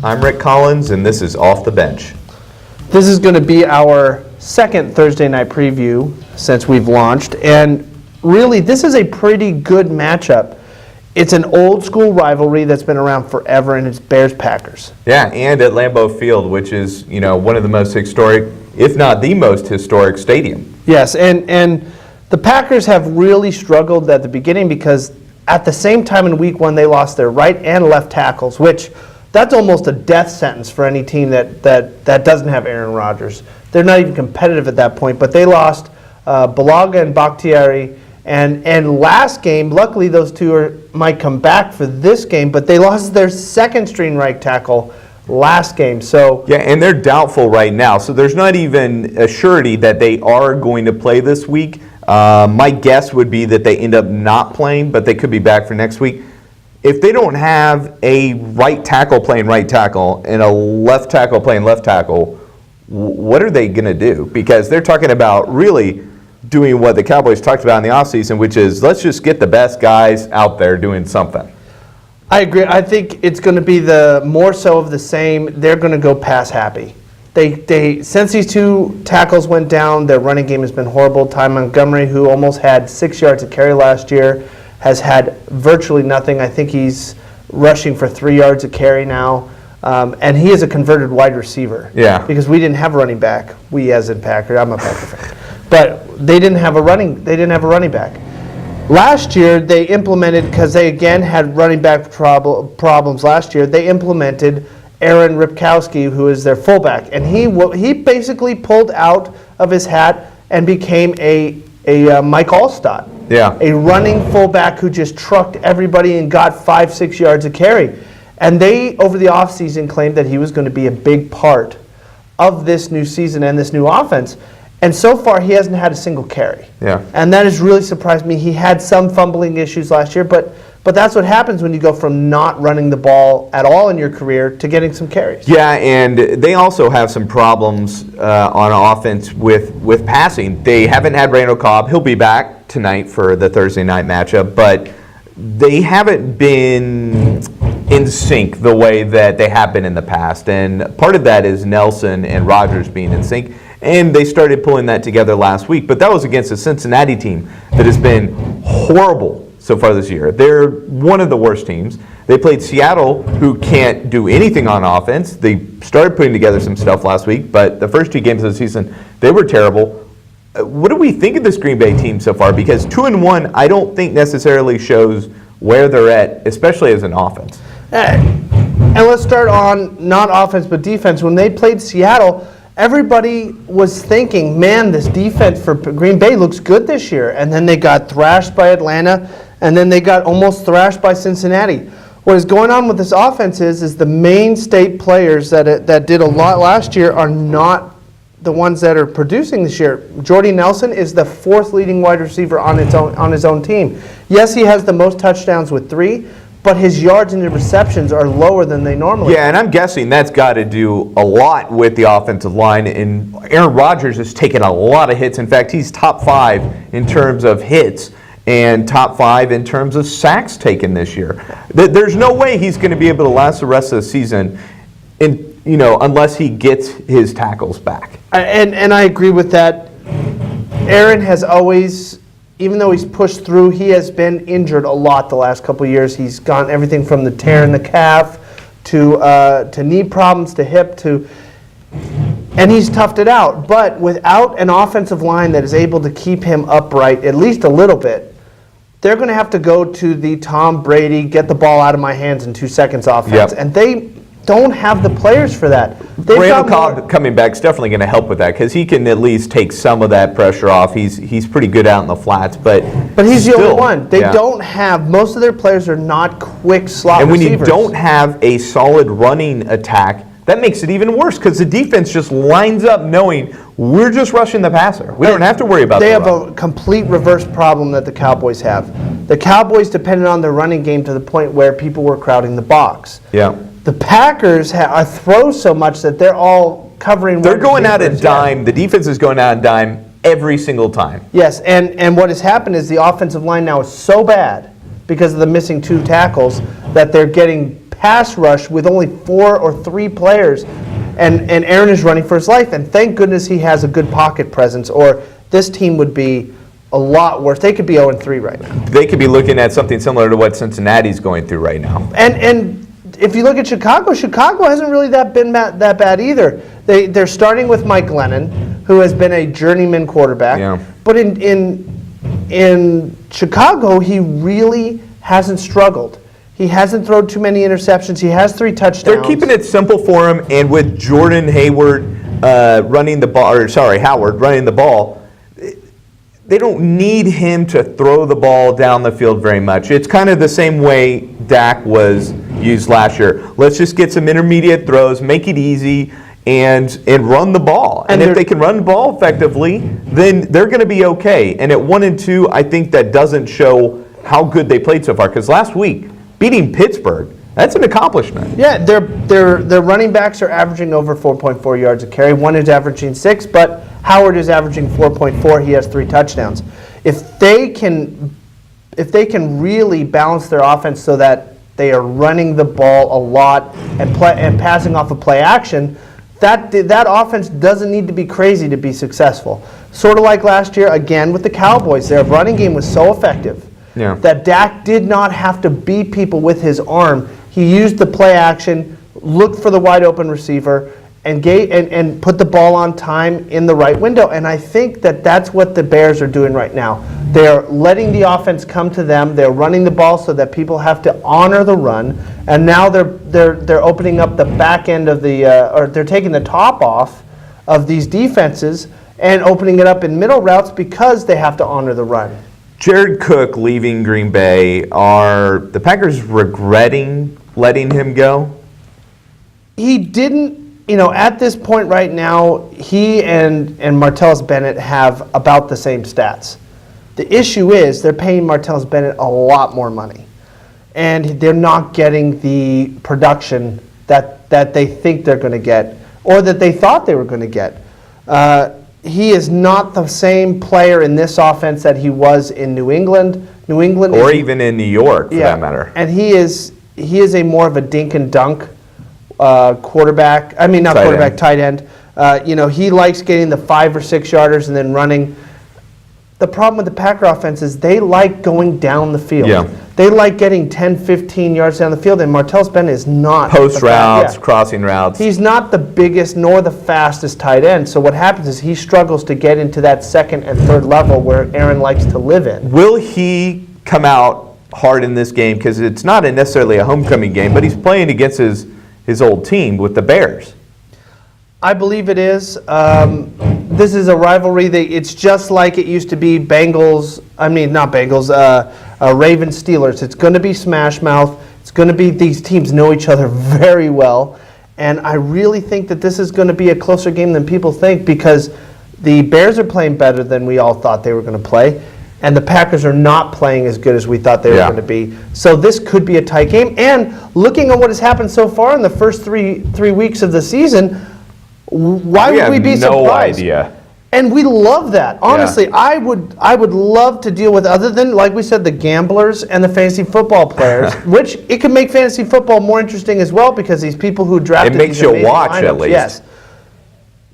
I'm Rick Collins, and this is Off the Bench. This is going to be our second Thursday night preview since we've launched, and really this is a pretty good matchup. It's an old school rivalry that's been around forever, and it's Bears-Packers. Yeah, and at Lambeau Field, which is, one of the most historic, if not the most historic stadium. Yes, and the Packers have really struggled at the beginning because at the same time in week one they lost their right and left tackles, which that's almost a death sentence for any team that doesn't have Aaron Rodgers. They're not even competitive at that point, but they lost Bulaga and Bakhtiari. And last game, luckily those two might come back for this game, but they lost their second string right tackle last game. So yeah, and they're doubtful right now. So there's not even a surety that they are going to play this week. My guess would be that they end up not playing, but they could be back for next week. If they don't have a right tackle playing right tackle and a left tackle playing left tackle, what are they going to do? Because they're talking about really doing what the Cowboys talked about in the offseason, which is let's just get the best guys out there doing something. I agree. I think it's going to be the more so of the same. They're going to go pass happy. They since these two tackles went down, their running game has been horrible. Ty Montgomery, who almost had 6 yards of carry last year, has had virtually nothing. I think he's rushing for 3 yards of carry now. And he is a converted wide receiver. Yeah. Because we didn't have a running back. We as in Packer. I'm a Packer fan. But they didn't have a running back. Last year they implemented, because they again had running back problems last year, they implemented Aaron Ripkowski, who is their fullback. And he basically pulled out of his hat and became a Mike Allstott. Yeah. A running fullback who just trucked everybody and got 5-6 yards of carry. And they, over the offseason, claimed that he was going to be a big part of this new season and this new offense. And so far, he hasn't had a single carry. Yeah. And that has really surprised me. He had some fumbling issues last year, but that's what happens when you go from not running the ball at all in your career to getting some carries. Yeah, and they also have some problems on offense with passing. They haven't had Randall Cobb. He'll be back tonight for the Thursday night matchup, but they haven't been in sync the way that they have been in the past. And part of that is Nelson and Rodgers being in sync. And they started pulling that together last week. But that was against a Cincinnati team that has been horrible so far this year. They're one of the worst teams. They played Seattle, who can't do anything on offense. They started putting together some stuff last week, but the first two games of the season, they were terrible. What do we think of this Green Bay team so far? Because 2-1, I don't think necessarily shows where they're at, especially as an offense. And let's start on not offense but defense. When they played Seattle, everybody was thinking, man, this defense for Green Bay looks good this year. And then they got thrashed by Atlanta, and then they got almost thrashed by Cincinnati. What is going on with this offense is the main state players that did a lot last year are not the ones that are producing this year. Jordy Nelson is the fourth leading wide receiver on his own team. Yes, he has the most touchdowns with 3, but his yards and receptions are lower than they normally are. Yeah, and I'm guessing that's got to do a lot with the offensive line. And Aaron Rodgers has taken a lot of hits. In fact, he's top 5 in terms of hits and top 5 in terms of sacks taken this year. There's no way he's going to be able to last the rest of the season unless he gets his tackles back. And I agree with that. Aaron has always, even though he's pushed through, he has been injured a lot the last couple of years. He's gone everything from the tear in the calf to knee problems to hip and he's toughed it out. But without an offensive line that is able to keep him upright at least a little bit, they're going to have to go to the Tom Brady, get the ball out of my hands in 2 seconds offense. Yep. And they don't have the players for that. Randall Cobb coming back is definitely going to help with that because he can at least take some of that pressure off. He's pretty good out in the flats, but he's still, the only one. They don't have, most of their players are not quick slot receivers. And when receivers. you don't have a solid running attack, that makes it even worse because the defense just lines up knowing we're just rushing the passer. We don't have to worry about They the have run. a complete reverse problem that the Cowboys have. The Cowboys depended on their running game to the point where people were crowding the box. Yeah. The Packers throw so much that they're all covering. They're going out a dime. The defense is going out a dime every single time. Yes, and what has happened is the offensive line now is so bad because of the missing 2 tackles that they're getting pass rush with only 4 or 3 players, and Aaron is running for his life. And thank goodness he has a good pocket presence, or this team would be a lot worse. They could be 0-3 right now. They could be looking at something similar to what Cincinnati's going through right now. And if you look at Chicago hasn't really been that bad either. They're starting with Mike Glennon, who has been a journeyman quarterback. Yeah. But in Chicago, he really hasn't struggled. He hasn't thrown too many interceptions. He has 3 touchdowns. They're keeping it simple for him, and with Jordan Howard running the ball, they don't need him to throw the ball down the field very much. It's kind of the same way Dak was used last year. Let's just get some intermediate throws, make it easy, and run the ball. And if they can run the ball effectively, then they're going to be okay. And at 1-2, I think that doesn't show how good they played so far. Because last week, beating Pittsburgh, that's an accomplishment. Yeah, their running backs are averaging over 4.4 yards a carry. One is averaging 6, but Howard is averaging 4.4. He has 3 touchdowns. If they can really balance their offense so that they are running the ball a lot and passing off of play action, that offense doesn't need to be crazy to be successful. Sort of like last year, again with the Cowboys, their running game was so effective that Dak did not have to beat people with his arm. He used the play action, looked for the wide open receiver, and put the ball on time in the right window. And I think that's what the Bears are doing right now. They're letting the offense come to them. They're running the ball so that people have to honor the run. And now they're opening up the back end of or they're taking the top off of these defenses and opening it up in middle routes because they have to honor the run. Jared Cook leaving Green Bay, are the Packers regretting letting him go? He didn't. At this point right now, he and Martellus Bennett have about the same stats. The issue is they're paying Martellus Bennett a lot more money, and they're not getting the production that they think they're going to get or that they thought they were going to get. He is not the same player in this offense that he was in New England. Or even in New York, for that matter. And he is a more of a dink and dunk quarterback. I mean, not tight quarterback, end. tight end. He likes getting the 5 or 6 yarders and then running. The problem with the Packer offense is they like going down the field. Yeah. They like getting 10, 15 yards down the field, and Martellus Bennett is not. Post routes, crossing routes. He's not the biggest nor the fastest tight end. So what happens is he struggles to get into that second and third level where Aaron likes to live in. Will he come out hard in this game? Because it's not necessarily a homecoming game, but he's playing against his old team with the Bears. I believe it is. This is a rivalry. It's just like it used to be Ravens Steelers. It's going to be smash mouth. It's going to be, these teams know each other very well. And I really think that this is going to be a closer game than people think because the Bears are playing better than we all thought they were going to play. And the Packers are not playing as good as we thought they were going to be. So this could be a tight game. And looking at what has happened so far in the first three weeks of the season, why would we be surprised? No idea. And we love that. Honestly, I would love to deal with, other than, like we said, the gamblers and the fantasy football players, which it can make fantasy football more interesting as well because these people who drafted it makes these you amazing watch lineups, at least. Yes.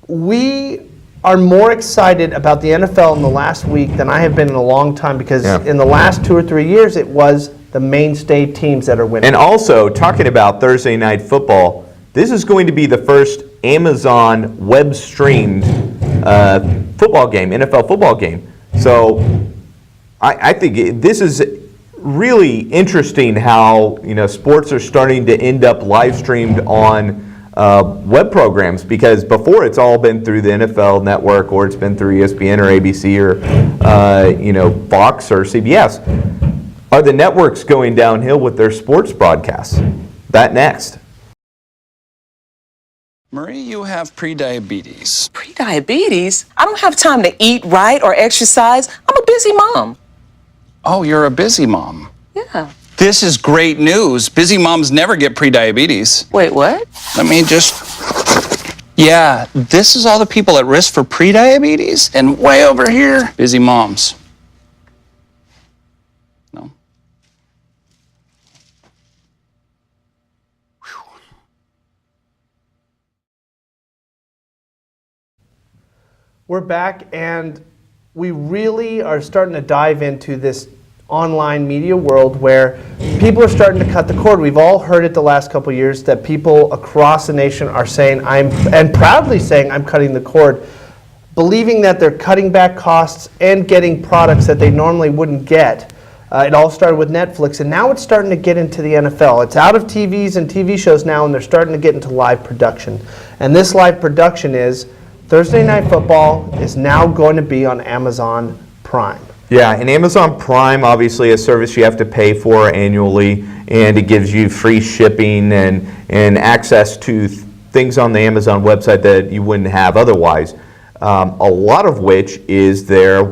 We are more excited about the NFL in the last week than I have been in a long time because in the last 2 or 3 years it was the mainstay teams that are winning. And also, talking about Thursday Night Football, this is going to be the first Amazon web-streamed football game, NFL football game. So I think this is really interesting how sports are starting to end up live-streamed on web programs because before it's all been through the NFL Network or it's been through ESPN or ABC or Fox or CBS. Are the networks going downhill with their sports broadcasts? That next. Marie, you have prediabetes. Prediabetes? I don't have time to eat right or exercise. I'm a busy mom. Oh, you're a busy mom. Yeah. This is great news. Busy moms never get prediabetes. Wait, what? Let me just... Yeah, this is all the people at risk for prediabetes, and way over here, busy moms. No? We're back, and we really are starting to dive into this online media world where people are starting to cut the cord. We've all heard it the last couple of years that people across the nation are saying, and proudly saying, I'm cutting the cord, believing that they're cutting back costs and getting products that they normally wouldn't get. It all started with Netflix, and now it's starting to get into the NFL. It's out of TVs and TV shows now, and they're starting to get into live production. And this live production is Thursday Night Football is now going to be on Amazon Prime. Yeah, and Amazon Prime, obviously a service you have to pay for annually, and it gives you free shipping and access to things on the Amazon website that you wouldn't have otherwise. A lot of which is their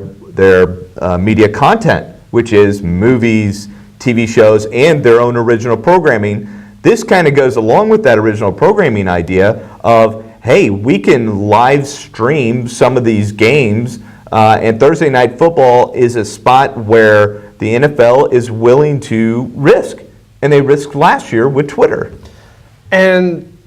media content, which is movies, TV shows, and their own original programming. This kind of goes along with that original programming idea of, hey, we can live stream some of these games, and Thursday Night Football is a spot where the NFL is willing to risk, and they risked last year with Twitter. And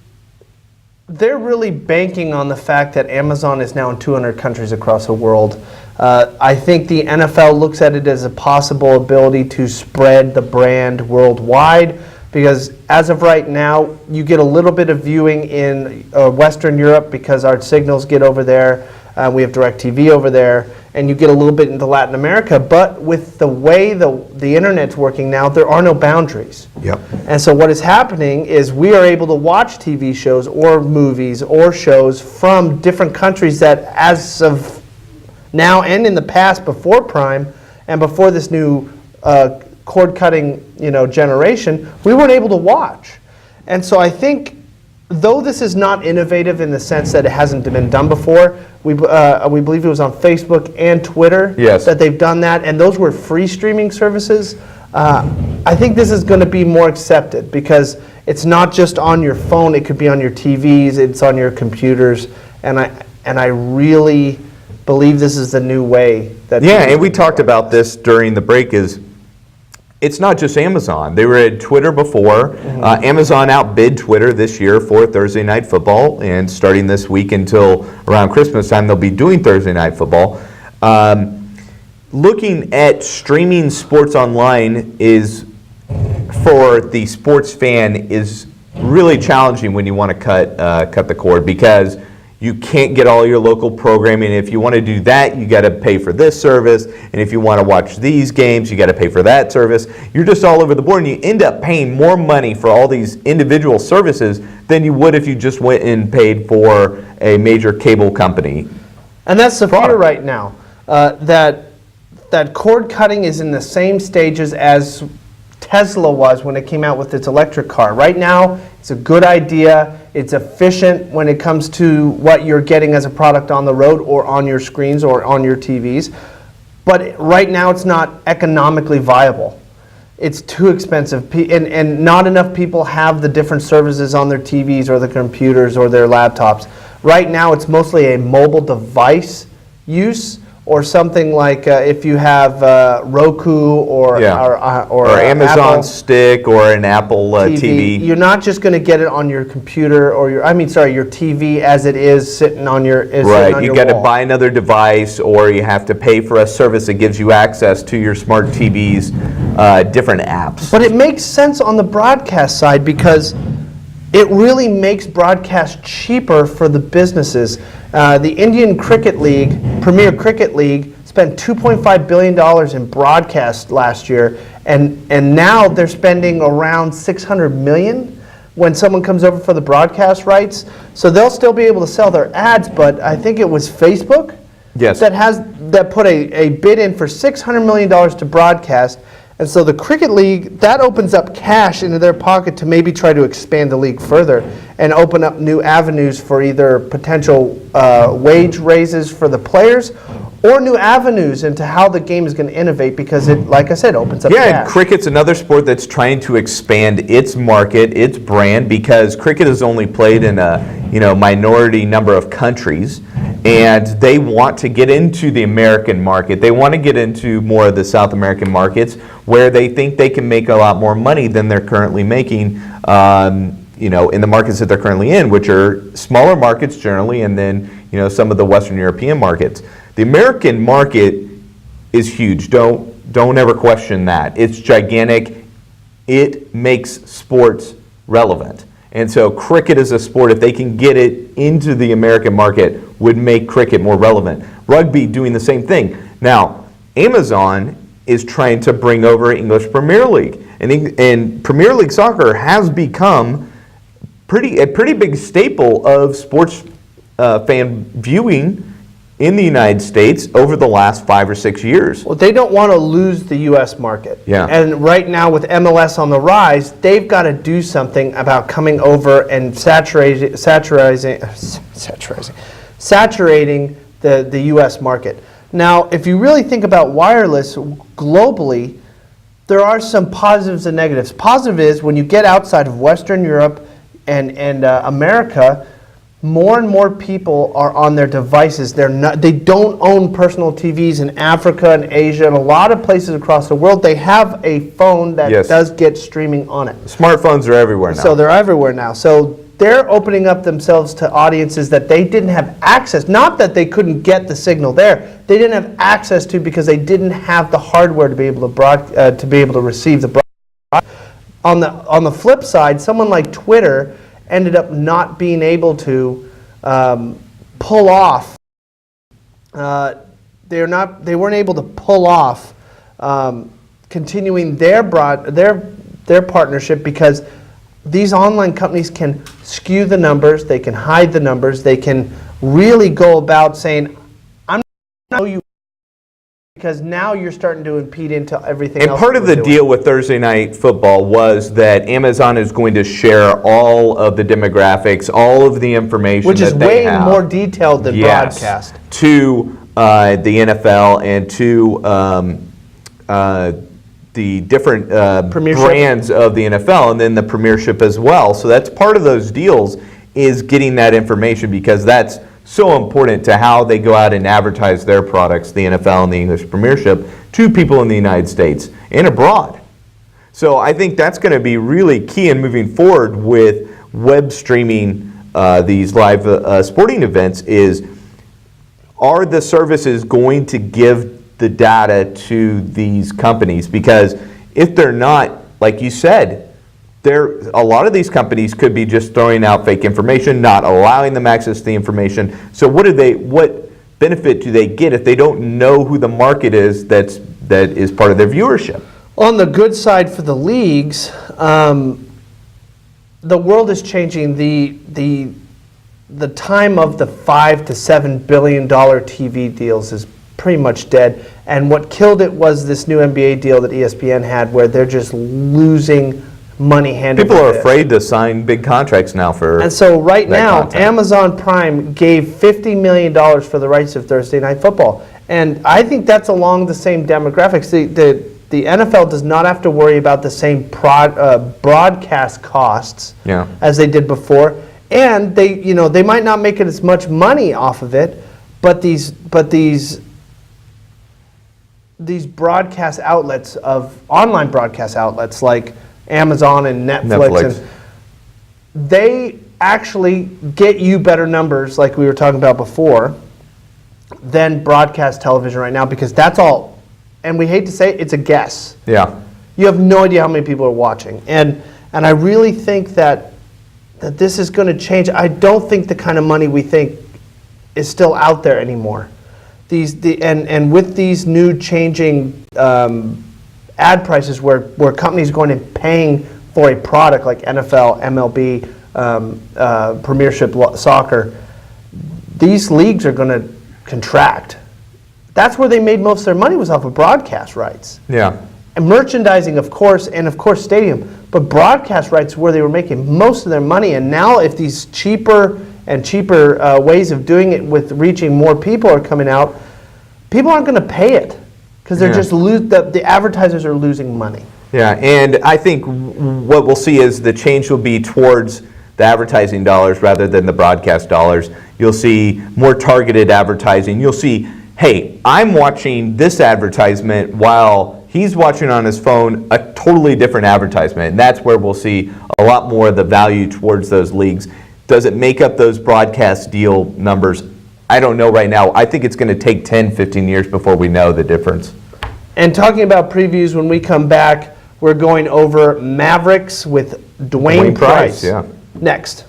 they're really banking on the fact that Amazon is now in 200 countries across the world. I think the NFL looks at it as a possible ability to spread the brand worldwide, because as of right now, you get a little bit of viewing in Western Europe because our signals get over there. We have DirecTV over there, and you get a little bit into Latin America. But with the way the internet's working now, there are no boundaries. Yep. And so what is happening is we are able to watch TV shows or movies or shows from different countries that, as of now and in the past, before Prime and before this new cord-cutting, generation, we weren't able to watch. And so I think, though this is not innovative in the sense that it hasn't been done before, we believe it was on Facebook and Twitter that they've done that, and those were free streaming services. I think this is going to be more accepted because it's not just on your phone; it could be on your TVs, it's on your computers, and I really believe this is the new way that. Yeah, and we talked about this during the break. It's not just Amazon. They were at Twitter before. Amazon outbid Twitter this year for Thursday Night Football, and starting this week until around Christmas time, they'll be doing Thursday Night Football. Looking at streaming sports online is, for the sports fan, is really challenging when you want to cut the cord, because you can't get all your local programming. If you want to do that, you got to pay for this service. And if you want to watch these games, you got to pay for that service. You're just all over the board, and you end up paying more money for all these individual services than you would if you just went and paid for a major cable company. And that's the fear right now, that cord cutting is in the same stages as Tesla was when it came out with its electric car. Right now, it's a good idea. It's efficient when it comes to what you're getting as a product on the road or on your screens or on your TVs. But right now, it's not economically viable. It's too expensive, and not enough people have the different services on their TVs or their computers or their laptops. Right now, it's mostly a mobile device use, or something like if you have Roku or Amazon Apple Stick or an Apple TV. You're not just going to get it on your computer or your TV as it is sitting on your Right, you got to buy another device, or you have to pay for a service that gives you access to your smart TV's different apps. But it makes sense on the broadcast side because it really makes broadcast cheaper for the businesses. The Indian Cricket League, Premier Cricket League, spent $2.5 billion in broadcast last year, and now they're spending around $600 million when someone comes over for the broadcast rights. So they'll still be able to sell their ads, but I think it was Facebook that put a bid in for $600 million to broadcast. And so the Cricket League, that opens up cash into their pocket to maybe try to expand the league further and open up new avenues for either potential wage raises for the players or new avenues into how the game is going to innovate, because it, like I said, opens up cash. Yeah, and cricket's another sport that's trying to expand its market, its brand, because cricket is only played in a minority number of countries, and they want to get into the American market. They want to get into more of the South American markets where they think they can make a lot more money than they're currently making in the markets that they're currently in, which are smaller markets generally, and then some of the Western European markets. The American market is huge. Don't ever question that. It's gigantic. It makes sports relevant. And so cricket as a sport, if they can get it into the American market, would make cricket more relevant. Rugby doing the same thing. Now, Amazon is trying to bring over English Premier League. And Premier League soccer has become a pretty big staple of sports fan viewing in the United States over the last 5 or 6 years. Well, they don't want to lose the U.S. market. Yeah. And right now with MLS on the rise, they've got to do something about coming over and saturating the U.S. market. Now, if you really think about wireless globally, there are some positives and negatives. Positive is when you get outside of Western Europe and America, more and more people are on their devices. They don't own personal TVs in Africa and Asia and a lot of places across the world. They have a phone that does get streaming on it. Smartphones are everywhere now. So they're everywhere now. So they're opening up themselves to audiences that they didn't have access. Not that they couldn't get the signal there. They didn't have access to because they didn't have the hardware to be able to receive the broadcast. On the flip side, someone like Twitter ended up not being able to pull off. They weren't able to pull off continuing their partnership because these online companies can skew the numbers, they can hide the numbers, they can really go about saying, "I'm not you," because now you're starting to impede into everything else. And part of the deal with Thursday Night Football was that Amazon is going to share all of the demographics, all of the information which is that they have. way more detailed than broadcast. To the NFL and to the different brands of the NFL, and then the Premiership as well. So that's part of those deals, is getting that information, because that's so important to how they go out and advertise their products, the NFL and the English Premiership, to people in the United States and abroad. So I think that's going to be really key in moving forward with web streaming these live sporting events. Are the services going to give the data to these companies? Because if they're not, like you said, a lot of these companies could be just throwing out fake information, not allowing them access to the information. So what benefit do they get if they don't know who the market is that is part of their viewership? On the good side for the leagues, the world is changing. The time of the $5 to $7 billion TV deals is pretty much dead. And what killed it was this new NBA deal that ESPN had, where they're just losing money hand over People are fist. afraid to sign big contracts now for. And so right that now, content. Amazon Prime gave $50 million for the rights of Thursday Night Football. And I think that's along the same demographics. The NFL does not have to worry about the same broadcast costs as they did before. And they might not make it as much money off of it, but these broadcast outlets online broadcast outlets like Amazon and Netflix. And they actually get you better numbers, like we were talking about before, than broadcast television right now, because that's all, and we hate to say it, it's a guess. Yeah. You have no idea how many people are watching. And I really think that this is going to change. I don't think the kind of money we think is still out there anymore. And with these new changing ad prices, where companies are going and paying for a product like NFL, MLB, Premiership soccer, these leagues are going to contract. That's where they made most of their money, was off of broadcast rights. Yeah. And merchandising, of course, and of course stadium, but broadcast rights where they were making most of their money. And now if these cheaper ways of doing it with reaching more people are coming out, people aren't going to pay it, because they're just the advertisers are losing money. Yeah, and I think what we'll see is the change will be towards the advertising dollars rather than the broadcast dollars. You'll see more targeted advertising. You'll see, hey, I'm watching this advertisement while he's watching on his phone a totally different advertisement, and that's where we'll see a lot more of the value towards those leagues. Does it make up those broadcast deal numbers? I don't know right now. I think it's going to take 10, 15 years before we know the difference. And talking about previews, when we come back, we're going over Mavericks with Dwayne Price. Yeah. Next.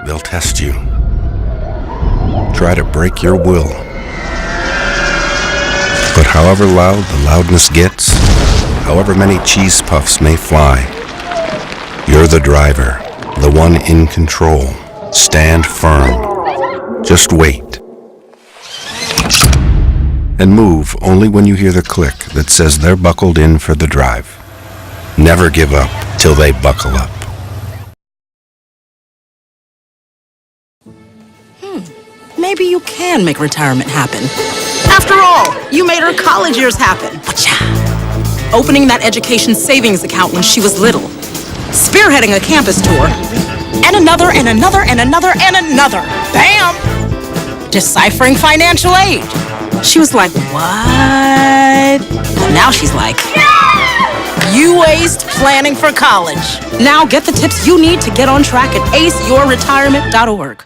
They'll test you. Try to break your will. But however loud the loudness gets, however many cheese puffs may fly, you're the driver, the one in control. Stand firm. Just wait. And move only when you hear the click that says they're buckled in for the drive. Never give up till they buckle up. Maybe you can make retirement happen. After all, you made her college years happen. Opening that education savings account when she was little. Spearheading a campus tour. And another, and another, and another, and another. Bam! Deciphering financial aid. She was like, what? And now she's like, you aced planning for college. Now get the tips you need to get on track at aceyourretirement.org.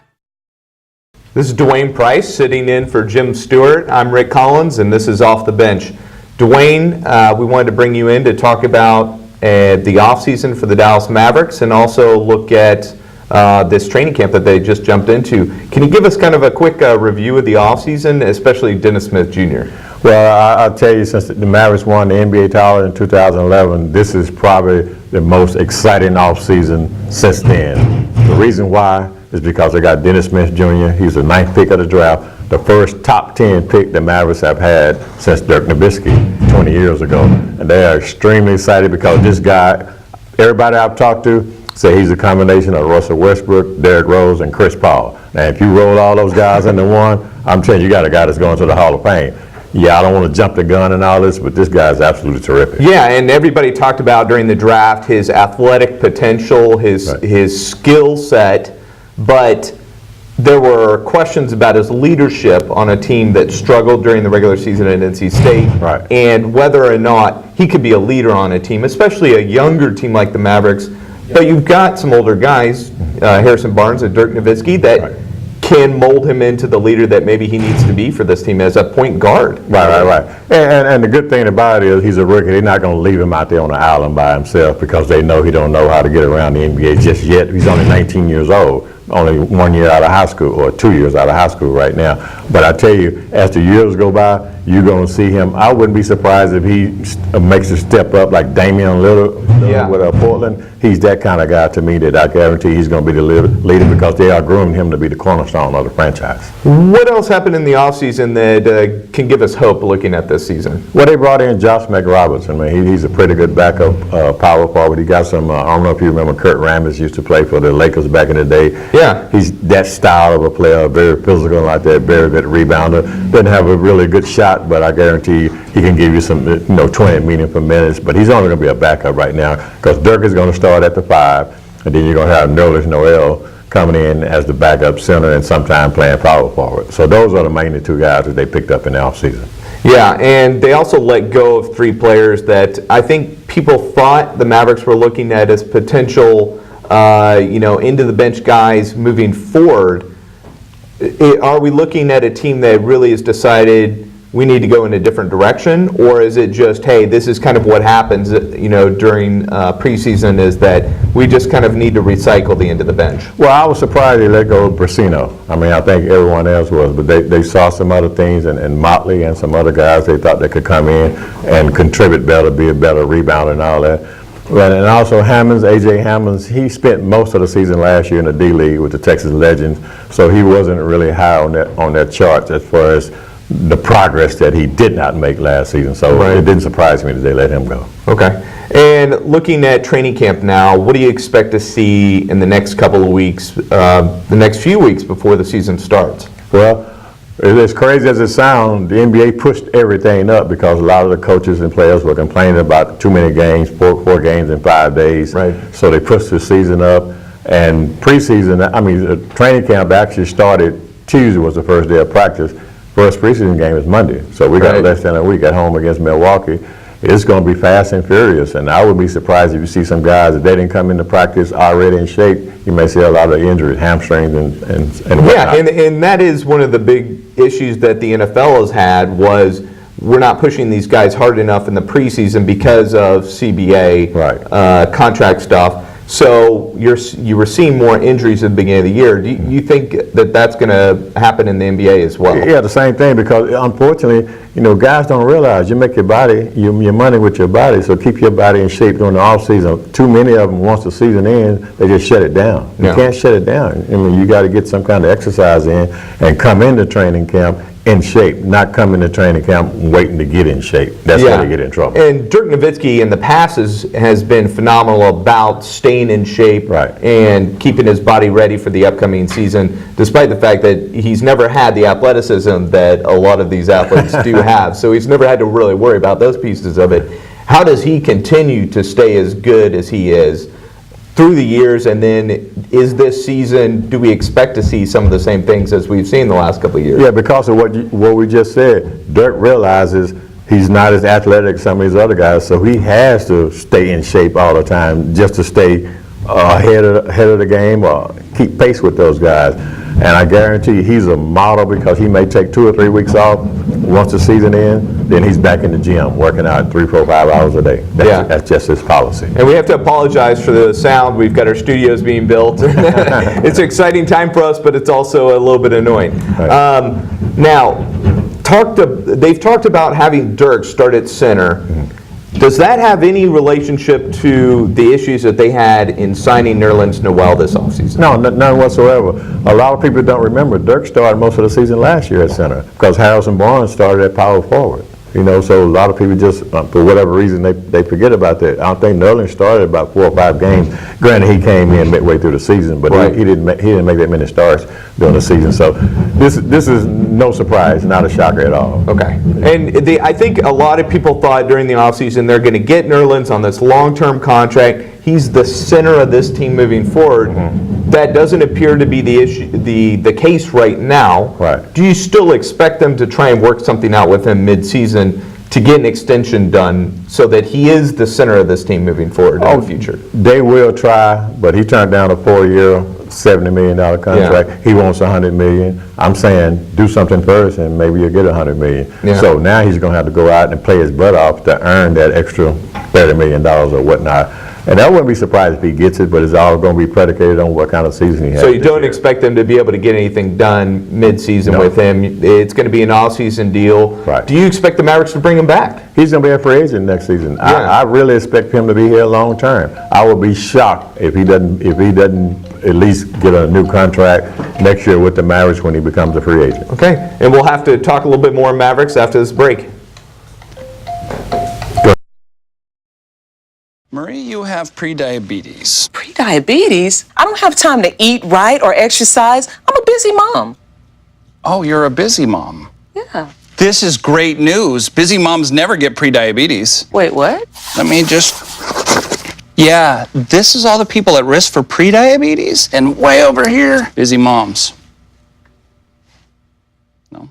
This is Dwayne Price sitting in for Jim Stewart. I'm Rick Collins, and this is Off the Bench. Dwayne, we wanted to bring you in to talk about the offseason for the Dallas Mavericks and also look at this training camp that they just jumped into. Can you give us kind of a quick review of the offseason, especially Dennis Smith Jr.? Well, I'll tell you, since the Mavericks won the NBA title in 2011, this is probably the most exciting offseason since then. The reason why is because they got Dennis Smith Jr. He's the 9th pick of the draft, the first top 10 pick the Mavericks have had since Dirk Nowitzki 20 years ago. And they are extremely excited because this guy, everybody I've talked to, say he's a combination of Russell Westbrook, Derrick Rose, and Chris Paul. Now, if you roll all those guys into one, I'm telling you, you got a guy that's going to the Hall of Fame. Yeah, I don't want to jump the gun and all this, but this guy's absolutely terrific. Yeah, and everybody talked about during the draft his athletic potential, his skill set, but there were questions about his leadership on a team that struggled during the regular season at NC State, Right. and whether or not he could be a leader on a team, especially a younger team like the Mavericks. But you've got some older guys, Harrison Barnes and Dirk Nowitzki, that Right. can mold him into the leader that maybe he needs to be for this team as a point guard. Right. And the good thing about it is he's a rookie. They're not going to leave him out there on the island by himself because they know he don't know how to get around the NBA just yet. He's only 19 years old, only 1 year out of high school, or 2 years out of high school right now. But I tell you, as the years go by, you're going to see him. I wouldn't be surprised if he makes a step up like Damian Lillard with Portland. He's that kind of guy to me that I guarantee he's going to be the leader because they are grooming him to be the cornerstone of the franchise. What else happened in the offseason that can give us hope looking at this season? Well, they brought in Josh McRoberts. I mean, he's a pretty good backup power forward. He got some, I don't know if you remember, Kurt Rambis used to play for the Lakers back in the day. Yeah. He's that style of a player, very physical like that, very good rebounder. Doesn't have a really good shot, but I guarantee he can give you some, 20 meaningful minutes. But he's only going to be a backup right now because Dirk is going to start at the 5, and then you're going to have Nerlens Noel coming in as the backup center and sometime playing power forward. So those are the main two guys that they picked up in the offseason. Yeah, and they also let go of 3 players that I think people thought the Mavericks were looking at as potential, into the bench guys moving forward. Are we looking at a team that really has decided we need to go in a different direction, or is it just, hey, this is kind of what happens, during preseason, is that we just kind of need to recycle the end of the bench? Well, I was surprised they let go of Brasino. I mean, I think everyone else was, but they saw some other things, and Motley and some other guys they thought they could come in and contribute better, be a better rebounder and all that. And also Hammonds, A.J. Hammonds, he spent most of the season last year in the D-League with the Texas Legends, so he wasn't really high on their charts as far as the progress that he did not make last season. So It didn't surprise me that they let him go. Okay. And looking at training camp now, what do you expect to see in the next couple of weeks, the next few weeks before the season starts? Well, as crazy as it sounds, the NBA pushed everything up because a lot of the coaches and players were complaining about too many games, four games in 5 days. Right. So they pushed the season up. And preseason, training camp actually started Tuesday was the first day of practice. First preseason game is Monday, so we got Right. less than a week at home against Milwaukee. It's going to be fast and furious, and I would be surprised if you see some guys, if they didn't come into practice already in shape, you may see a lot of injuries, hamstrings and Yeah, whatnot. and that is one of the big issues that the NFL has had was we're not pushing these guys hard enough in the preseason because of CBA Right. contract stuff. So you were seeing more injuries at the beginning of the year. Do you think that that's going to happen in the NBA as well? Yeah, the same thing, because unfortunately, guys don't realize you make your body, your money with your body, so keep your body in shape during the off season. Too many of them, once the season ends, they just shut it down. You Yeah. can't shut it down. I mean, you got to get some kind of exercise in and come into training camp in shape, not come into training camp waiting to get in shape. That's how you get in trouble. And Dirk Nowitzki in the past has been phenomenal about staying in shape Right. and keeping his body ready for the upcoming season, despite the fact that he's never had the athleticism that a lot of these athletes do have. So he's never had to really worry about those pieces of it. How does he continue to stay as good as he is through the years, and then is this season, do we expect to see some of the same things as we've seen the last couple of years? Yeah, because of what we just said, Dirk realizes he's not as athletic as some of these other guys, so he has to stay in shape all the time just to stay ahead of the game or keep pace with those guys. And I guarantee you, he's a model, because he may take 2 or 3 weeks off once the season ends, then he's back in the gym working out 3, 4, 5 hours a day. That's just his policy. And we have to apologize for the sound. We've got our studios being built. It's an exciting time for us, but it's also a little bit annoying. Right. Now, they've talked about having Dirk start at center. Does that have any relationship to the issues that they had in signing Nerlens Noel this offseason? No, none whatsoever. A lot of people don't remember Dirk started most of the season last year at center, because Harrison Barnes started at power forward. So a lot of people just, for whatever reason, they forget about that. I don't think Nerlens started about 4 or 5 games. Granted, he came in midway through the season, but Right. he didn't make that many starts during the season. So this is no surprise, not a shocker at all. Okay. And I think a lot of people thought during the offseason they're going to get Nerlens on this long-term contract. He's the center of this team moving forward. That doesn't appear to be the issue, the case right now. Right. Do you still expect them to try and work something out with him mid-season to get an extension done so that he is the center of this team moving forward in the future? They will try, but he turned down a 4-year, $70 million contract. Yeah. He wants $100 million. I'm saying do something first, and maybe you'll get $100 million. Yeah. So now he's going to have to go out and play his butt off to earn that extra $30 million or whatnot. And I wouldn't be surprised if he gets it, but it's all going to be predicated on what kind of season he has. So you this don't year. expect them to be able to get anything done mid-season No. with him? It's going to be an all-season deal. Right. Do you expect the Mavericks to bring him back? He's going to be a free agent next season. Yeah. I really expect him to be here long term. I would be shocked if he doesn't at least get a new contract next year with the Mavericks when he becomes a free agent. Okay, and we'll have to talk a little bit more Mavericks after this break. Marie, you have prediabetes. Prediabetes? I don't have time to eat right or exercise. I'm a busy mom. Oh, you're a busy mom. Yeah. This is great news. Busy moms never get prediabetes. Wait, what? Let me just... Yeah, this is all the people at risk for prediabetes, and way over here, busy moms. No?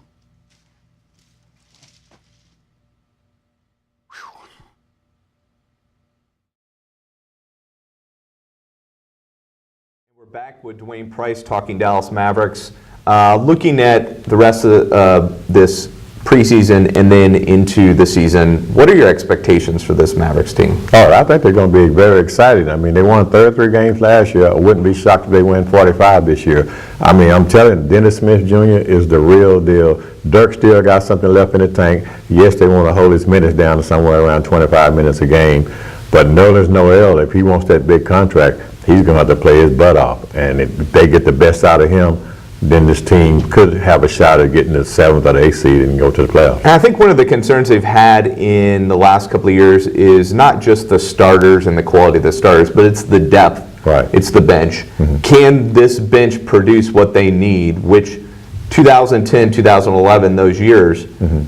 We're back with Dwayne Price talking Dallas Mavericks. Looking at the rest of this preseason and then into the season, what are your expectations for this Mavericks team? Oh, I think they're going to be very excited. I mean, they won 33 games last year. I wouldn't be shocked if they win 45 this year. I mean, I'm telling you, Dennis Smith Jr. is the real deal. Dirk still got something left in the tank. Yes, they want to hold his minutes down to somewhere around 25 minutes a game. But Nerlens Noel, if he wants that big contract, he's going to have to play his butt off. And if they get the best out of him, then this team could have a shot at getting the 7th or the 8th seed and go to the playoffs. And I think one of the concerns they've had in the last couple of years is not just the starters and the quality of the starters, but it's the depth. Right. It's the bench. Can this bench produce what they need, which 2010, 2011, those years,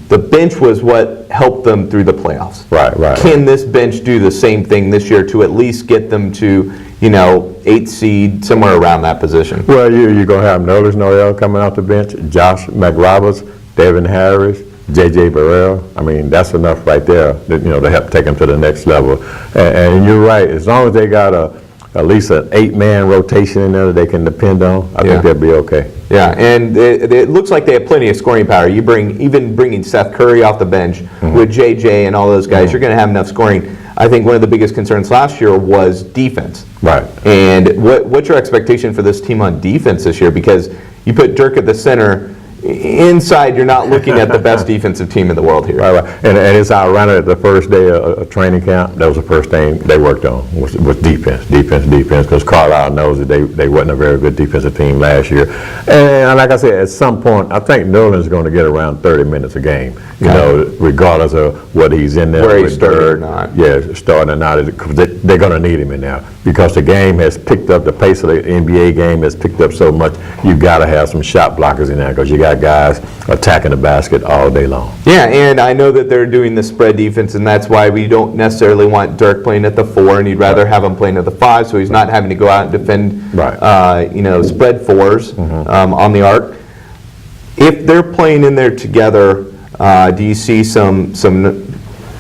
the bench was what helped them through the playoffs. Right. Can this bench do the same thing this year to at least get them to, 8th seed, somewhere around that position? Well, you're going to have Nerlens Noel coming off the bench, Josh McRoberts, Devin Harris, J.J. Burrell. I mean, that's enough right there, to help take them to the next level. And you're right, as long as they got at least an 8-man rotation in there that they can depend on, I think they'll be okay. Yeah, and it looks like they have plenty of scoring power. Even bringing Seth Curry off the bench with JJ and all those guys, you're going to have enough scoring. I think one of the biggest concerns last year was defense. Right. And what's your expectation for this team on defense this year? Because you put Dirk at the center. Inside, you're not looking at the best defensive team in the world here. Right. And it's ironic, the first day of training camp, that was the first thing they worked on, was defense, because Carlisle knows that they wasn't a very good defensive team last year. And like I said, at some point, I think Nerlens is going to get around 30 minutes a game, regardless of whether he's in there. Where he's starting or not. Yeah, starting or not. They're going to need him in there, because the game has picked up, the pace of the NBA game has picked up so much, you've got to have some shot blockers in there, because you got guys attacking the basket all day long. Yeah, and I know that they're doing the spread defense, and that's why we don't necessarily want Dirk playing at the 4, and you'd rather have him playing at the 5, so he's not having to go out and defend, spread 4s on the arc. If they're playing in there together, do you see some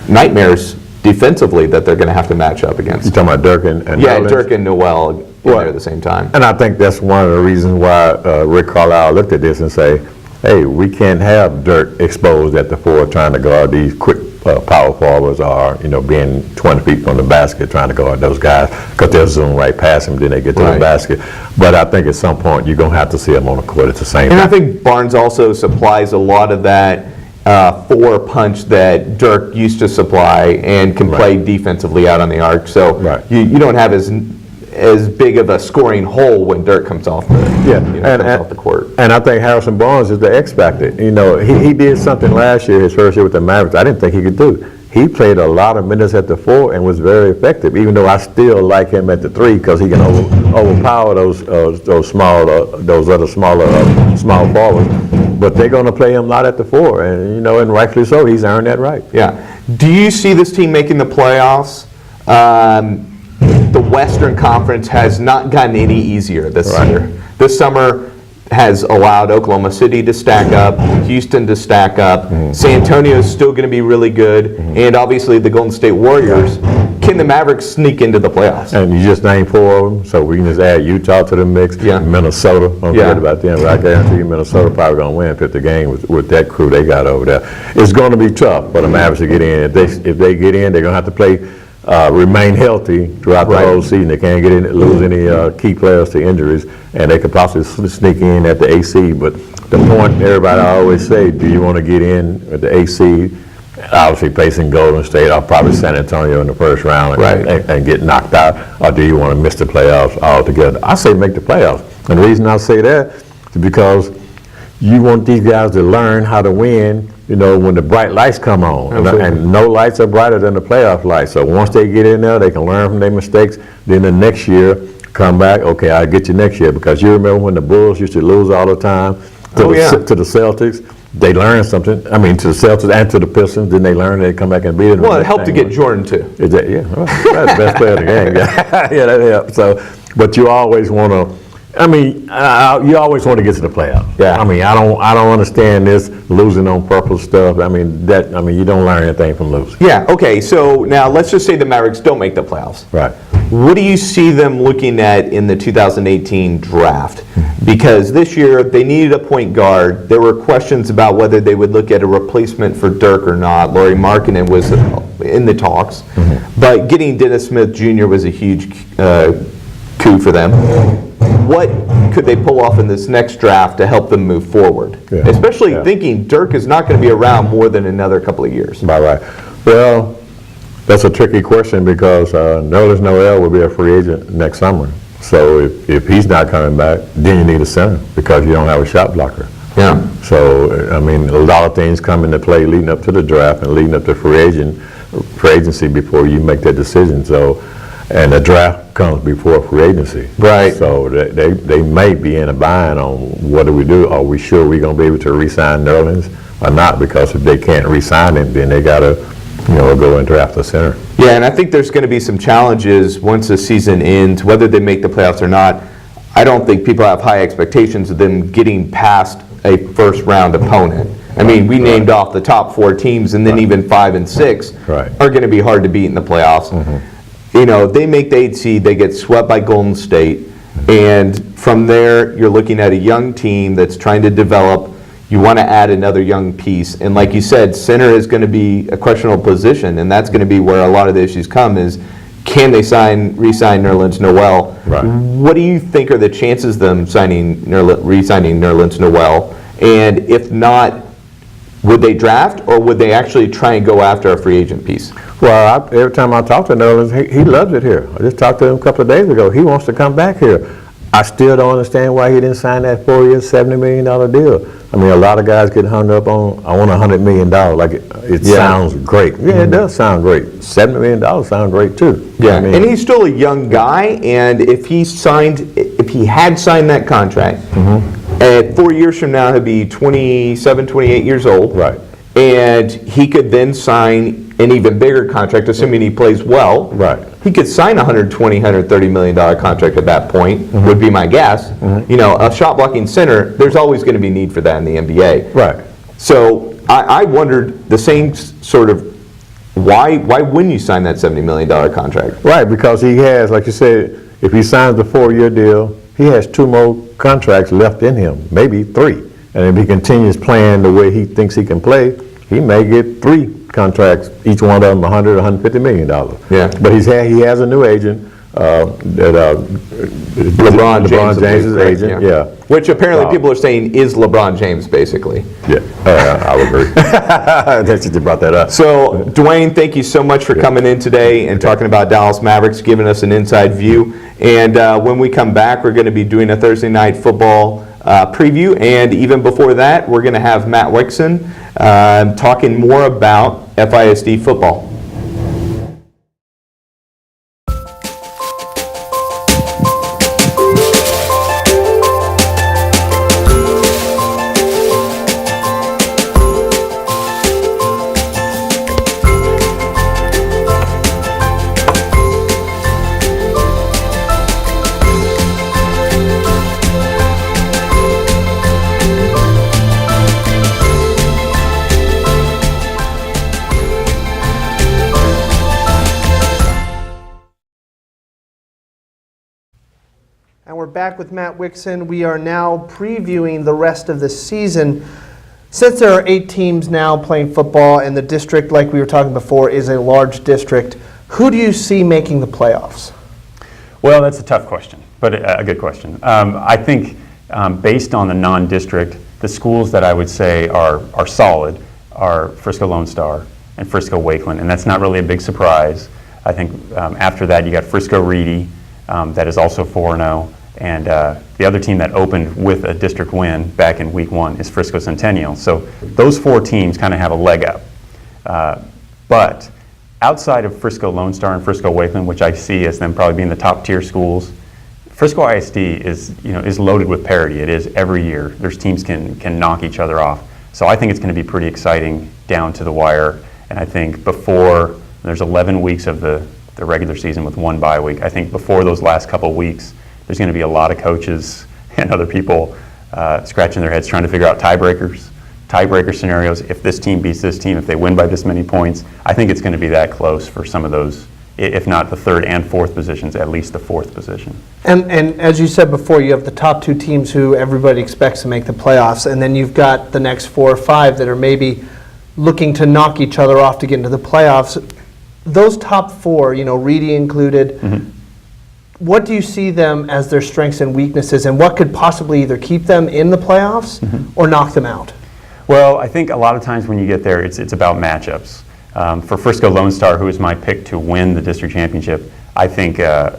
nightmares defensively that they're going to have to match up against? You talking about Dirk and Nerlens? Dirk and Noel in there at the same time. And I think that's one of the reasons why Rick Carlisle looked at this and say, hey, we can't have Dirk exposed at the 4 trying to guard these quick power forwards, or being 20 feet from the basket trying to guard those guys, because they'll zoom right past him, then they get to the basket. But I think at some point you're going to have to see them on the court at the same time. And I think Barnes also supplies a lot of that 4 punch that Dirk used to supply, and can play defensively out on the arc. So you don't have as big of a scoring hole when Dirk comes off the court. And I think Harrison Barnes is the X factor. He did something last year, his first year with the Mavericks, I didn't think he could do. He played a lot of minutes at the 4 and was very effective, even though I still like him at the 3, because he can overpower those other small forwards. But they're going to play him a lot at the 4, and and rightfully so. He's earned that right. Yeah. Do you see this team making the playoffs? The Western Conference has not gotten any easier this year. This summer has allowed Oklahoma City to stack up, Houston to stack up. San Antonio is still going to be really good, and obviously the Golden State Warriors. Can the Mavericks sneak into the playoffs? And you just named 4 of them, so we can just add Utah to the mix. Minnesota, don't forget about them. But I guarantee you Minnesota probably going to win 50 games with that crew they got over there. It's going to be tough for the Mavericks to get in. If they get in, they're going to have to play, remain healthy throughout the whole season. They can't lose any key players to injuries, and they could possibly sneak in at the AC. But the point everybody always say, do you want to get in at the AC? Obviously facing Golden State or probably San Antonio in the first round and get knocked out, or do you want to miss the playoffs altogether? I say make the playoffs. And the reason I say that is because you want these guys to learn how to win, when the bright lights come on. And no lights are brighter than the playoff lights. So once they get in there, they can learn from their mistakes. Then the next year, come back, okay, I'll get you next year. Because you remember when the Bulls used to lose all the time to the Celtics? They learned something. I mean, to the Celtics and to the Pistons, then they learned they'd come back and beat them. Well, it helped to get Jordan, too. That's the best player in the game. Yeah, that helped. So, but you always want to, you always want to get to the playoffs. Yeah. I don't understand this losing on purpose stuff. You don't learn anything from losing. Yeah, okay, so now let's just say the Mavericks don't make the playoffs. Right. What do you see them looking at in the 2018 draft? Because this year they needed a point guard. There were questions about whether they would look at a replacement for Dirk or not. Lauri Markkanen was in the talks. But getting Dennis Smith Jr. was a huge coup for them. What could they pull off in this next draft to help them move forward? Especially thinking Dirk is not going to be around more than another couple of years. Right. Well, that's a tricky question, because Nerlens Noel will be a free agent next summer. So if he's not coming back, then you need a center, because you don't have a shot blocker. Yeah. So, a lot of things come into play leading up to the draft and leading up to free agency before you make that decision. So, and the draft comes before free agency. Right. So they may be in a bind on what do we do? Are we sure we're going to be able to re-sign Nerlens or not? Because if they can't re-sign him, then they got to go and draft a center. Yeah, and I think there's going to be some challenges once the season ends, whether they make the playoffs or not. I don't think people have high expectations of them getting past a first-round opponent. I mean, we named off the top 4 teams, and then even 5 and 6 Right. are going to be hard to beat in the playoffs. You know, they make the 8th seed, they get swept by Golden State, and from there, you're looking at a young team that's trying to develop. You want to add another young piece, and like you said, center is going to be a questionable position, and that's going to be where a lot of the issues come is, can they re-sign Nerlens Noel? Right. What do you think are the chances of them re-signing Nerlens Noel? And if not, would they draft, or would they actually try and go after a free agent piece? Well, every time I talk to Nerlens, he loves it here. I just talked to him a couple of days ago. He wants to come back here. I still don't understand why he didn't sign that 4-year, $70 million deal. I mean, a lot of guys get hung up on, I want $100 million. Like, it sounds great. Yeah, it does sound great. $70 million sounds great, too. Yeah, I mean, and he's still a young guy, and if he had signed that contract, at 4 years from now, he'd be 27, 28 years old. Right. And he could then sign an even bigger contract, assuming he plays well. Right. He could sign a $120, $130 million contract at that point, would be my guess. You know, a shot blocking center, there's always going to be need for that in the NBA. Right. So I wondered the same sort of, why wouldn't you sign that $70 million contract? Right, because he has, like you said, if he signs the 4-year deal, he has 2 more contracts left in him, maybe 3. And if he continues playing the way he thinks he can play, he may get 3 contracts, each one of them $100, $150 million. Yeah. But he has a new agent, LeBron James' agent, yeah. Which apparently people are saying is LeBron James, basically. Yeah, I would agree. That's you brought that up. So, Dwayne, thank you so much for coming in today and talking about Dallas Mavericks, giving us an inside view. And when we come back, we're going to be doing a Thursday night football preview. And even before that, we're going to have Matt Wixon talking more about FISD football. And we're back with Matt Wixon. We are now previewing the rest of the season. Since there are 8 teams now playing football, and the district, like we were talking before, is a large district, who do you see making the playoffs? Well, that's a tough question, but a good question. I think based on the non-district, the schools that I would say are solid are Frisco Lone Star and Frisco Wakeland, and that's not really a big surprise. I think after that you got Frisco Reedy, that is also 4-0, and the other team that opened with a district win back in week 1 is Frisco Centennial. So those 4 teams kind of have a leg up. But outside of Frisco Lone Star and Frisco Wakeland, which I see as them probably being the top tier schools, Frisco ISD is loaded with parity. It is every year. Their teams can knock each other off. So I think it's going to be pretty exciting down to the wire. And I think before there's 11 weeks of the regular season with 1 bye week, I think before those last couple weeks, there's going to be a lot of coaches and other people scratching their heads trying to figure out tiebreaker scenarios. If this team beats this team, if they win by this many points, I think it's going to be that close for some of those, if not the 3rd and 4th positions, at least the 4th position. And as you said before, you have the top 2 teams who everybody expects to make the playoffs, and then you've got the next 4 or 5 that are maybe looking to knock each other off to get into the playoffs. Those top 4, Reedy included, what do you see them as their strengths and weaknesses, and what could possibly either keep them in the playoffs or knock them out? Well, I think a lot of times when you get there, it's about matchups. For Frisco Lone Star, who is my pick to win the district championship, I think a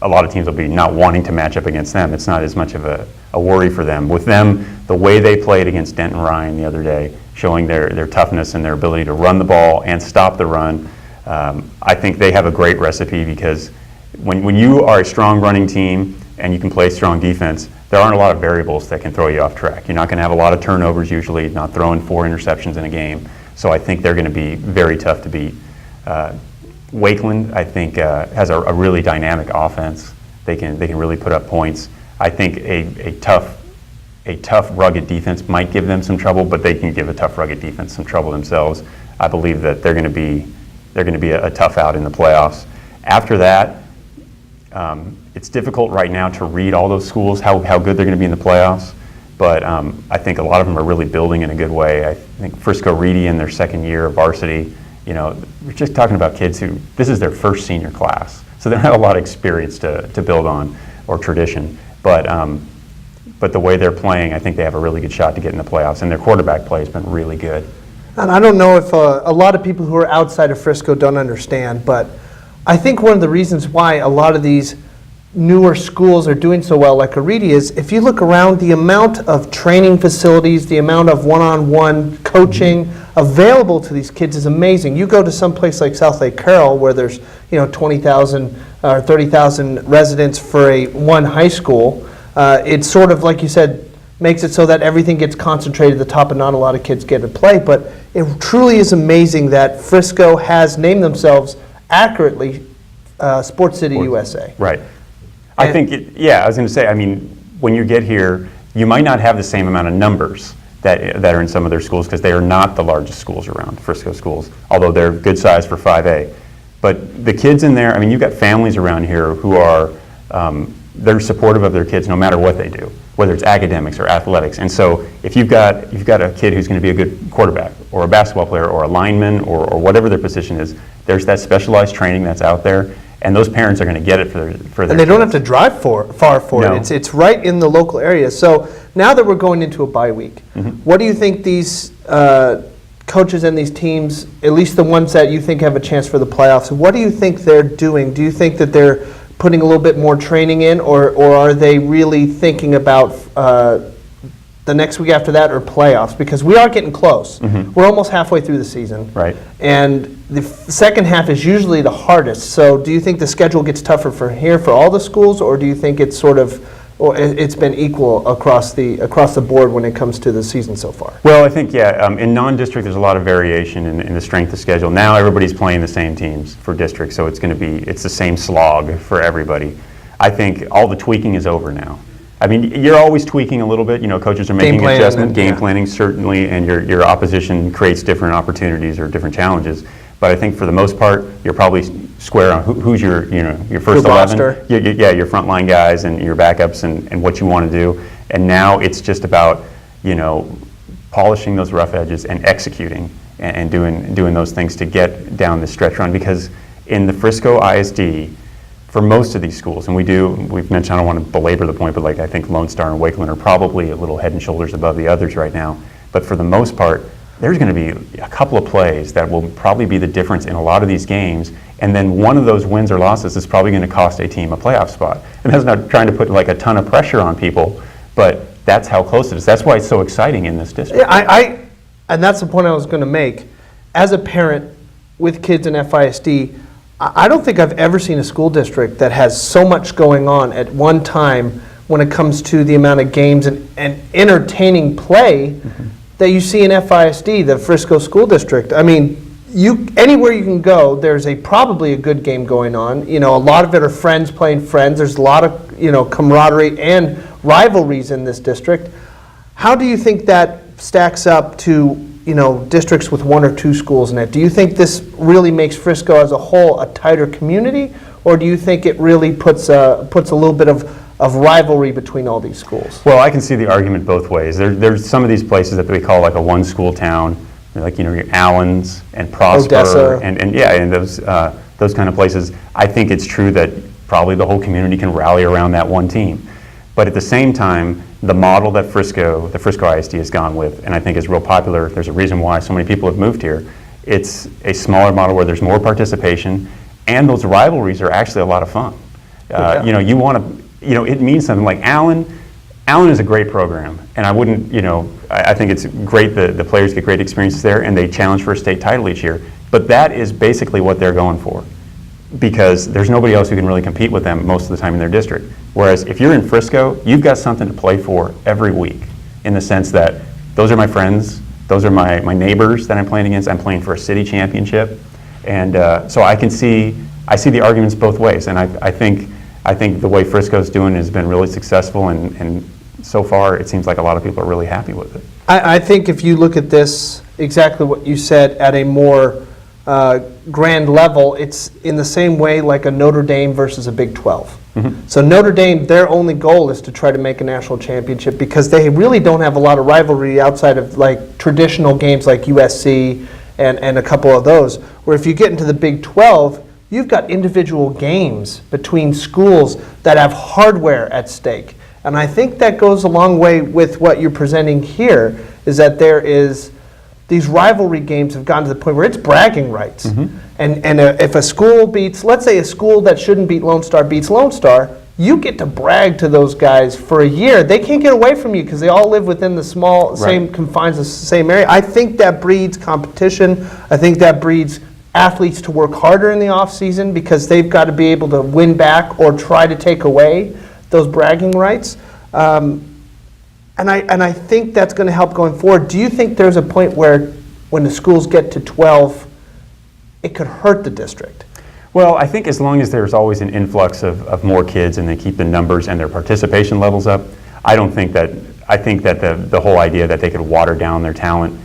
lot of teams will be not wanting to match up against them. It's not as much of a worry for them. With them, the way they played against Denton Ryan the other day, showing their toughness and their ability to run the ball and stop the run, I think they have a great recipe, because when you are a strong running team and you can play strong defense, there aren't a lot of variables that can throw you off track. You're not going to have a lot of turnovers usually, not throwing 4 interceptions in a game. So I think they're going to be very tough to beat. Wakeland, I think, has a really dynamic offense. They can really put up points. I think a tough a tough, rugged defense might give them some trouble, but they can give a tough, rugged defense some trouble themselves. I believe that they're going to be a tough out in the playoffs. After that, it's difficult right now to read all those schools, how good they're going to be in the playoffs, but I think a lot of them are really building in a good way. I think Frisco Reedy in their second year of varsity, we're just talking about kids who, this is their first senior class, so they don't have a lot of experience to build on or tradition, but the way they're playing, I think they have a really good shot to get in the playoffs, and their quarterback play has been really good. And I don't know if a lot of people who are outside of Frisco don't understand, but I think one of the reasons why a lot of these newer schools are doing so well, like Reedy, is if you look around, the amount of training facilities, the amount of one-on-one coaching available to these kids is amazing. You go to some place like South Lake Carroll, where there's 20,000 or 30,000 residents for one high school. It's sort of, like you said, makes it so that everything gets concentrated at the top and not a lot of kids get to play. But it truly is amazing that Frisco has named themselves accurately Sports City USA. Right. I think, I was going to say, when you get here, you might not have the same amount of numbers that are in some of their schools, because they are not the largest schools around, Frisco schools, although they're good size for 5A. But the kids in there, you've got families around here who are, they're supportive of their kids no matter what they do, whether it's academics or athletics. And so if you've got a kid who's going to be a good quarterback or a basketball player or a lineman or whatever their position is, there's that specialized training that's out there, and those parents are going to get it for their And they don't kids. have to drive far for No. it. It's right in the local area. So now that we're going into a bye week, what do you think these coaches and these teams, at least the ones that you think have a chance for the playoffs, what do you think they're doing? Do you think that they're putting a little bit more training in, or are they really thinking about the next week after that, or playoffs? Because we are getting close. We're almost halfway through the season. Right. And the second half is usually the hardest. So do you think the schedule gets tougher for all the schools, or do you think it's or it's been equal across the board when it comes to the season so far? Well, I think, in non-district, there's a lot of variation in the strength of schedule. Now everybody's playing the same teams for district, so it's the same slog for everybody. I think all the tweaking is over now. You're always tweaking a little bit. Coaches are making adjustments, game planning certainly, and your opposition creates different opportunities or different challenges. But I think for the most part, you're probably square on who's your first 11, roster. your frontline guys and your backups and what you want to do. And now it's just about polishing those rough edges and executing and doing those things to get down the stretch run. Because in the Frisco ISD, for most of these schools, and we've mentioned, I don't want to belabor the point, but I think Lone Star and Wakeland are probably a little head and shoulders above the others right now. But for the most part, there's going to be a couple of plays that will probably be the difference in a lot of these games, and then one of those wins or losses is probably going to cost a team a playoff spot. And that's not trying to put a ton of pressure on people, but that's how close it is. That's why it's so exciting in this district. Yeah, and that's the point I was going to make. As a parent with kids in FISD, I don't think I've ever seen a school district that has so much going on at one time when it comes to the amount of games and entertaining play that you see in FISD, the Frisco School District. Anywhere you can go, there's probably a good game going on. A lot of it are friends playing friends. There's a lot of camaraderie and rivalries in this district. How do you think that stacks up to districts with one or two schools in it? Do you think this really makes Frisco as a whole a tighter community, or do you think it really puts a little bit of rivalry between all these schools? Well, I can see the argument both ways. There's some of these places that we call a one-school town, your Allens and Prosper, Odessa. and those kind of places. I think it's true that probably the whole community can rally around that one team. But at the same time, the model that the Frisco ISD has gone with, and I think is real popular, there's a reason why so many people have moved here, it's a smaller model where there's more participation, and those rivalries are actually a lot of fun. You want to, it means something. Like Allen is a great program, and I wouldn't, I think it's great that the players get great experiences there, and they challenge for a state title each year. But that is basically what they're going for, because there's nobody else who can really compete with them most of the time in their district. Whereas if you're in Frisco, you've got something to play for every week, in the sense that those are my friends, those are my neighbors that I'm playing against. I'm playing for a city championship, and so I see the arguments both ways. And I think the way Frisco's doing has been really successful, and so far, it seems like a lot of people are really happy with it. I think if you look at this, exactly what you said, at a more grand level, it's in the same way like a Notre Dame versus a Big 12. So Notre Dame, their only goal is to try to make a national championship because they really don't have a lot of rivalry outside of like traditional games like USC and a couple of those. Where if you get into the Big 12, you've got individual games between schools that have hardware at stake. And I think that goes a long way with what you're presenting here, is that there is, these rivalry games have gotten to the point where it's bragging rights. And if a school beats, let's say a school that shouldn't beat Lone Star beats Lone Star, you get to brag to those guys for a year. They can't get away from you because they all live within the small, same confines of the same area. I think that breeds competition. I think that breeds athletes to work harder in the off season because they've got to be able to win back or try to take away those bragging rights. And I think that's going to help going forward. Do you think there's a point where when the schools get to 12, it could hurt the district? Well, I think as long as there's always an influx of more kids and they keep the numbers and their participation levels up, I think that the whole idea that they could water down their talent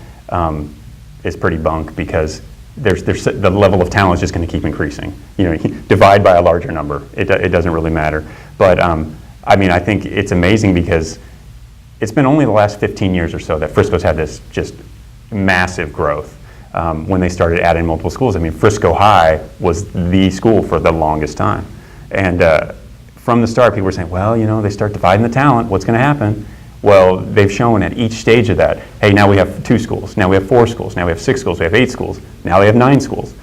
is pretty bunk because the level of talent is just going to keep increasing. Divide by a larger number. It doesn't really matter. But I think it's amazing because it's been only the last 15 years or so that Frisco's had this just massive growth. When they started adding multiple schools, Frisco High was the school for the longest time. And from the start, people were saying, well, they start dividing the talent, what's going to happen? Well, they've shown at each stage of that, hey, now we have 2 schools, now we have 4 schools, now we have 6 schools, we have 8 schools, now they have 9 schools,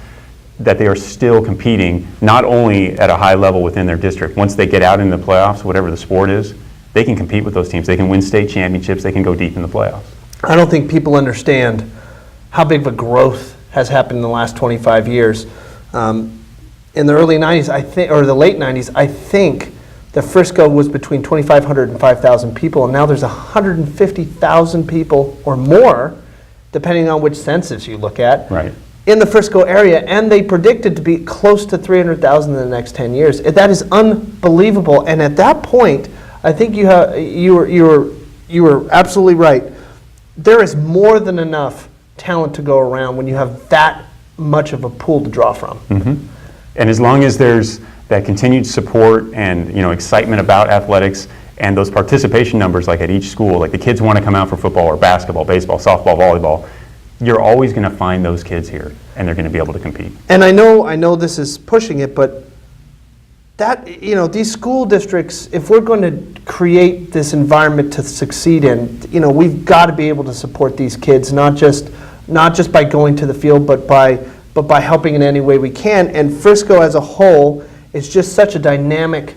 that they are still competing not only at a high level within their district. Once they get out in the playoffs, whatever the sport is, they can compete with those teams. They can win state championships, they can go deep in the playoffs. I don't think people understand how big of a growth has happened in the last 25 years. In the early 90s, I think, or the late 90s, I think that Frisco was between 2,500 and 5,000 people, and now there's 150,000 people or more, depending on which census you look at, in the Frisco area, and they predicted to be close to 300,000 in the next 10 years. That is unbelievable, and at that point, I think you were absolutely right. There is more than enough talent to go around when you have that much of a pool to draw from. And as long as there's that continued support and excitement about athletics and those participation numbers, like at each school, like the kids want to come out for football or basketball, baseball, softball, volleyball, you're always going to find those kids here and they're going to be able to compete. And I know this is pushing it, but that, these school districts, if we're going to create this environment to succeed in, we've got to be able to support these kids, not just by going to the field, but by helping in any way we can. And Frisco as a whole is just such a dynamic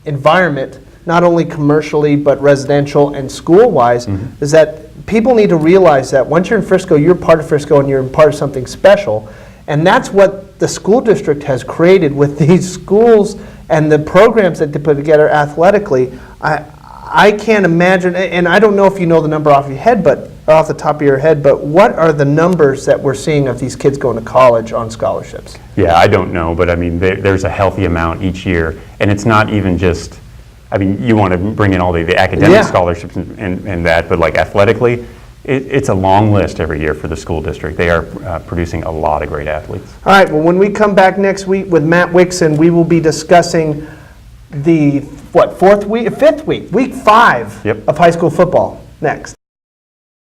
environment, not only commercially, but residential and school-wise, is that people need to realize that once you're in Frisco, you're part of Frisco and you're part of something special. And that's what the school district has created with these schools and the programs that they put together athletically. I can't imagine, and I don't know if you know the number off your head, but off the top of your head, but what are the numbers that we're seeing of these kids going to college on scholarships? Yeah, I don't know, but there's a healthy amount each year, and it's not even just, you want to bring in all the academic scholarships and that, but like athletically, it's a long list every year for the school district. They are producing a lot of great athletes. All right, well, when we come back next week with Matt Wixon, we will be discussing the, fifth week, week 5 of high school football next.